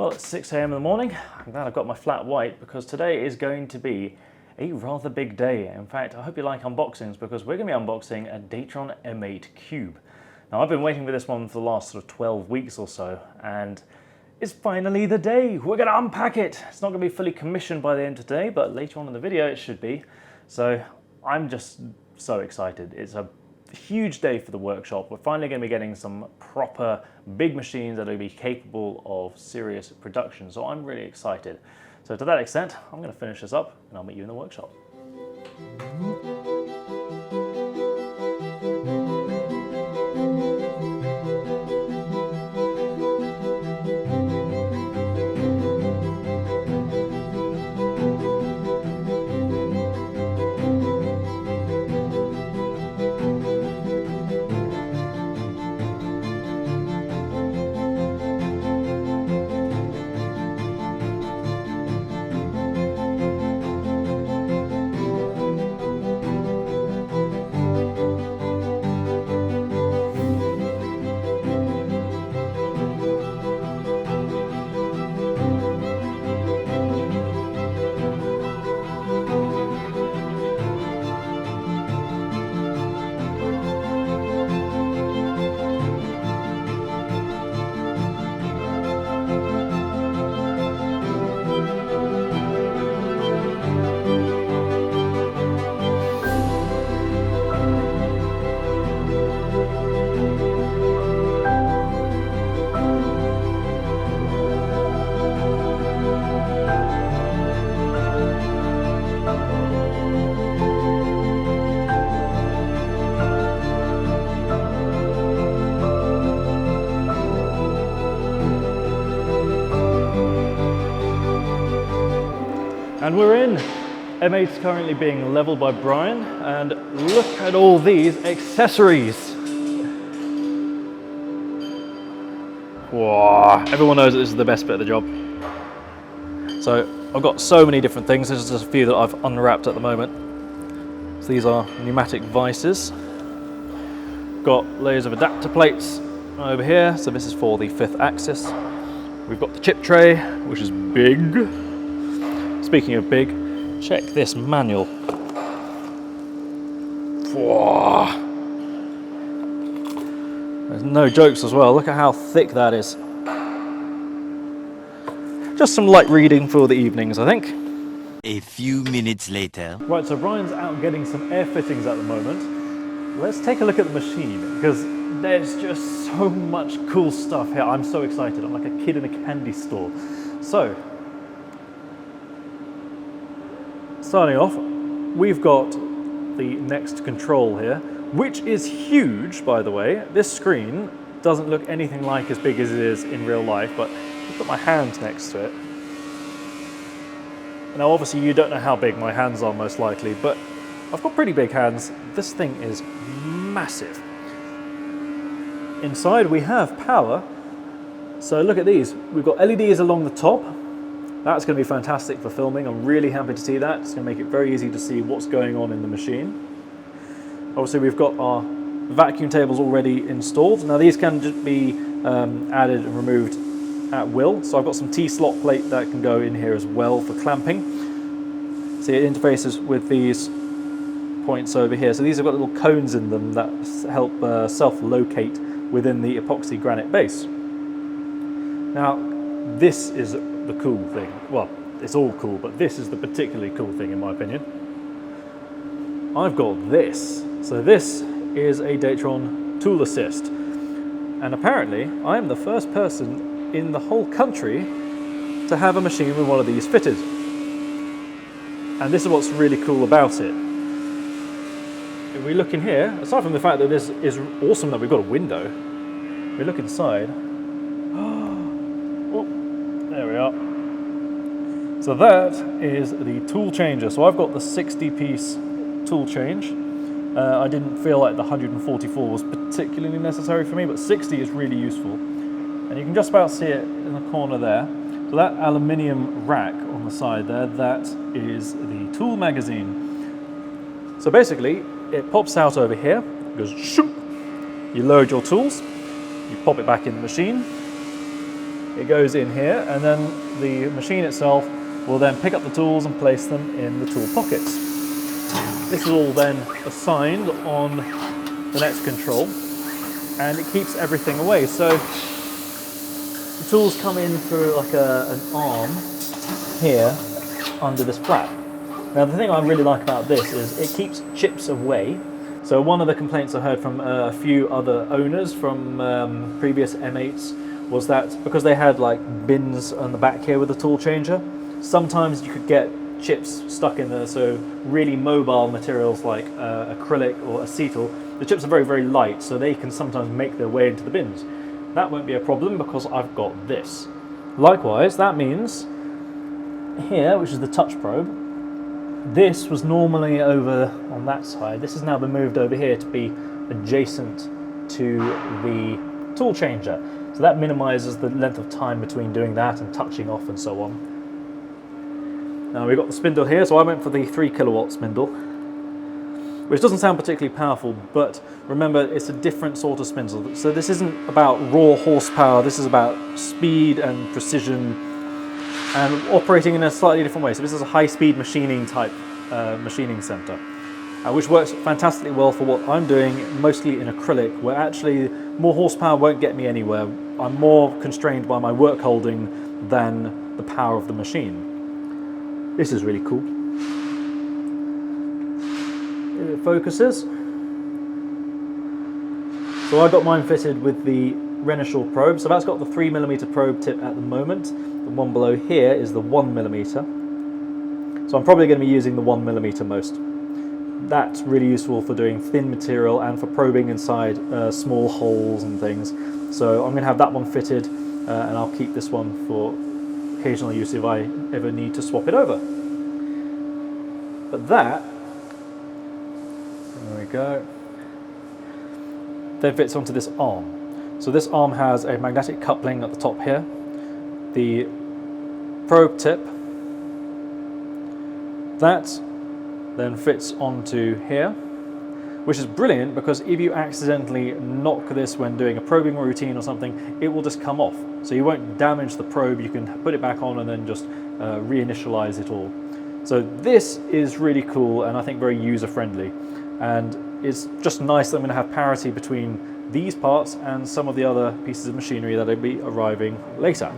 Well, it's 6 a.m. in the morning. I'm glad I've got my flat white because today is going to be a rather big day. In fact, I hope you like unboxings because we're going to be unboxing a Datron M8 Cube. Now, I've been waiting for this one for the last sort of 12 weeks or so, and it's finally the day. We're going to unpack it. It's not going to be fully commissioned by the end of today, but later on in the video it should be. So I'm just so excited. It's a huge day for the workshop. We're finally going to be getting some proper big machines that will be capable of serious production. So I'm really excited. So to that extent, I'm going to finish this up and I'll meet you in the workshop. And we're in. M8 is currently being leveled by Brian, and look at all these accessories. Wow, everyone knows that this is the best bit of the job. So I've got so many different things. This is just a few that I've unwrapped at the moment. So these are pneumatic vices. Got layers of adapter plates over here. So this is for the 5th axis. We've got the chip tray, which is big. Speaking of big, check this manual. Whoa. There's no jokes as well. Look at how thick that is. Just some light reading for the evenings, I think. A few minutes later. Right, so Brian's out getting some air fittings at the moment. Let's take a look at the machine because there's just so much cool stuff here. I'm so excited. I'm like a kid in a candy store. So, starting off, we've got the next control here, which is huge, by the way. This screen doesn't look anything like as big as it is in real life, but I've got my hand next to it. Now, obviously, you don't know how big my hands are, most likely, but I've got pretty big hands. This thing is massive. Inside, we have power. So look at these. We've got LEDs along the top. That's going to be fantastic for filming. I'm really happy to see that. It's going to make it very easy to see what's going on in the machine. Obviously, we've got our vacuum tables already installed. Now, these can just be added and removed at will. So I've got some T-slot plate that can go in here as well for clamping. See, it interfaces with these points over here. So these have got little cones in them that help self-locate within the epoxy granite base. Now, this is the cool thing. Well, it's all cool, but this is the particularly cool thing in my opinion. I've got this. So this is a Datron tool assist. And apparently, I am the first person in the whole country to have a machine with one of these fitted. And this is what's really cool about it. If we look in here, aside from the fact that this is awesome that we've got a window, we look inside. There we are. So that is the tool changer. So I've got the 60-piece tool change. I didn't feel like the 144 was particularly necessary for me, but 60 is really useful. And you can just about see it in the corner there. So that aluminium rack on the side there, that is the tool magazine. So basically, it pops out over here, goes shoop. You load your tools, you pop it back in the machine, It goes in here, and then the machine itself will then pick up the tools and place them in the tool pockets. This is all then assigned on the next control, and it keeps everything away. So the tools come in through like an arm here under this flap. Now the thing I really like about this is it keeps chips away. So one of the complaints I heard from a few other owners from previous M8s was that because they had like bins on the back here with the tool changer, sometimes you could get chips stuck in there. So really mobile materials like acrylic or acetal, the chips are very, very light, so they can sometimes make their way into the bins. That won't be a problem because I've got this. Likewise, that means here, which is the touch probe, this was normally over on that side. This has now been moved over here to be adjacent to the tool changer. So that minimizes the length of time between doing that and touching off and so on. Now we've got the spindle here, so I went for the 3 kilowatt spindle, which doesn't sound particularly powerful, but remember it's a different sort of spindle. So this isn't about raw horsepower, this is about speed and precision and operating in a slightly different way. So this is a high-speed machining type machining center, which works fantastically well for what I'm doing, mostly in acrylic, where actually more horsepower won't get me anywhere. I'm more constrained by my work holding than the power of the machine. This is really cool. It focuses. So I got mine fitted with the Renishaw probe, so that's got the 3mm probe tip at the moment. The one below here is the 1mm. So I'm probably going to be using the 1mm most. That's really useful for doing thin material and for probing inside small holes and things. So I'm going to have that one fitted, and I'll keep this one for occasional use if I ever need to swap it over. But that, there we go, then fits onto this arm. So this arm has a magnetic coupling at the top here. The probe tip, that then fits onto here, which is brilliant because if you accidentally knock this when doing a probing routine or something, it will just come off. So you won't damage the probe, you can put it back on and then just reinitialize it all. So this is really cool and I think very user-friendly. And it's just nice that I'm going to have parity between these parts and some of the other pieces of machinery that will be arriving later.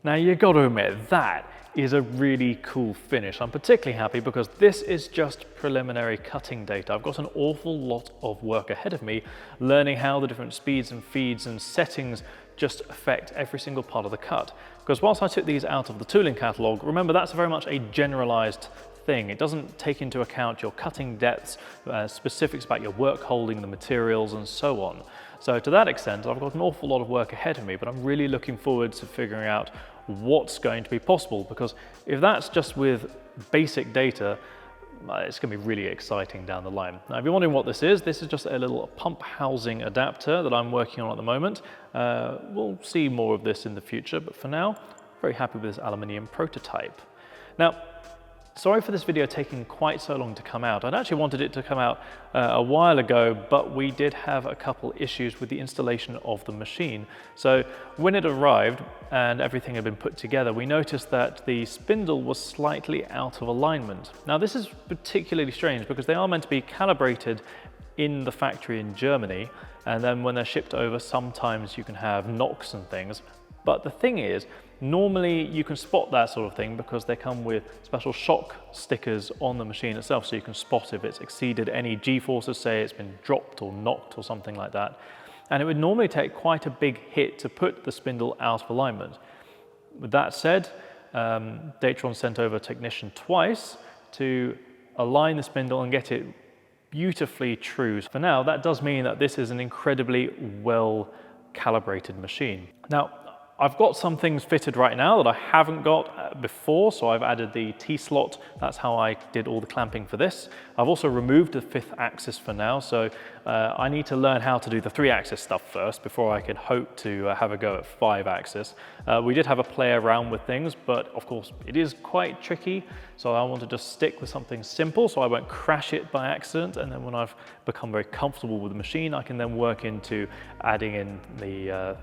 Now you got to admit, that is a really cool finish. I'm particularly happy because this is just preliminary cutting data. I've got an awful lot of work ahead of me, learning how the different speeds and feeds and settings just affect every single part of the cut. Because whilst I took these out of the tooling catalog, remember that's very much a generalized thing. It doesn't take into account your cutting depths, specifics about your work holding, the materials and so on. So to that extent, I've got an awful lot of work ahead of me, but I'm really looking forward to figuring out what's going to be possible, because if that's just with basic data, it's going to be really exciting down the line. Now, if you're wondering what this is just a little pump housing adapter that I'm working on at the moment. We'll see more of this in the future, but for now, very happy with this aluminium prototype. Now, sorry for this video taking quite so long to come out. I'd actually wanted it to come out a while ago, but we did have a couple issues with the installation of the machine. So when it arrived and everything had been put together, we noticed that the spindle was slightly out of alignment. Now this is particularly strange because they are meant to be calibrated in the factory in Germany, and then when they're shipped over, sometimes you can have knocks and things. But the thing is, normally you can spot that sort of thing because they come with special shock stickers on the machine itself, so you can spot if it's exceeded any G-forces, say it's been dropped or knocked or something like that. And it would normally take quite a big hit to put the spindle out of alignment. With that said, Datron sent over a technician twice to align the spindle and get it beautifully true. For now, that does mean that this is an incredibly well calibrated machine. Now, I've got some things fitted right now that I haven't got before, so I've added the T-slot. That's how I did all the clamping for this. I've also removed the 5th axis for now, so I need to learn how to do the 3-axis stuff first before I can hope to have a go at 5-axis. We did have a play around with things, but of course it is quite tricky, so I want to just stick with something simple so I won't crash it by accident, and then when I've become very comfortable with the machine, I can then work into adding in the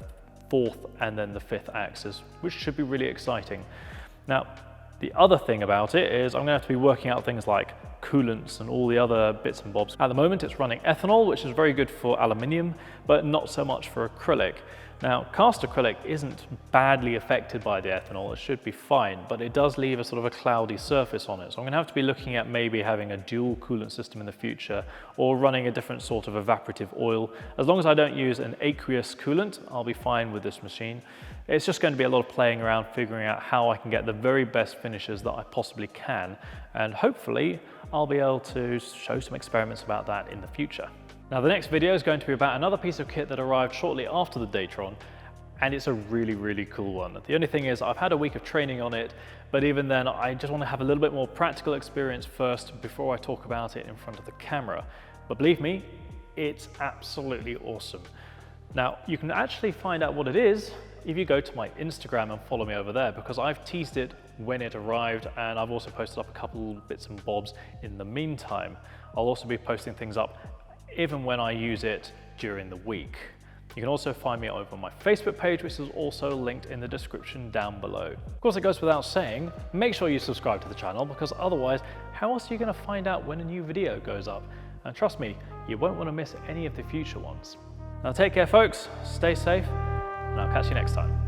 4th and then the 5th axis, which should be really exciting. Now, the other thing about it is I'm going to have to be working out things like coolants and all the other bits and bobs. At the moment it's running ethanol, which is very good for aluminium, but not so much for acrylic. Now, cast acrylic isn't badly affected by the ethanol, it should be fine, but it does leave a sort of a cloudy surface on it. So I'm going to have to be looking at maybe having a dual coolant system in the future, or running a different sort of evaporative oil. As long as I don't use an aqueous coolant, I'll be fine with this machine. It's just going to be a lot of playing around, figuring out how I can get the very best finishes that I possibly can, and hopefully I'll be able to show some experiments about that in the future. Now the next video is going to be about another piece of kit that arrived shortly after the Datron, and it's a really, really cool one. The only thing is I've had a week of training on it, but even then I just want to have a little bit more practical experience first before I talk about it in front of the camera. But believe me, it's absolutely awesome. Now you can actually find out what it is if you go to my Instagram and follow me over there, because I've teased it when it arrived, and I've also posted up a couple bits and bobs in the meantime. I'll also be posting things up even when I use it during the week. You can also find me over on my Facebook page, which is also linked in the description down below. Of course, it goes without saying, make sure you subscribe to the channel, because otherwise, how else are you going to find out when a new video goes up? And trust me, you won't want to miss any of the future ones. Now take care, folks, stay safe, and I'll catch you next time.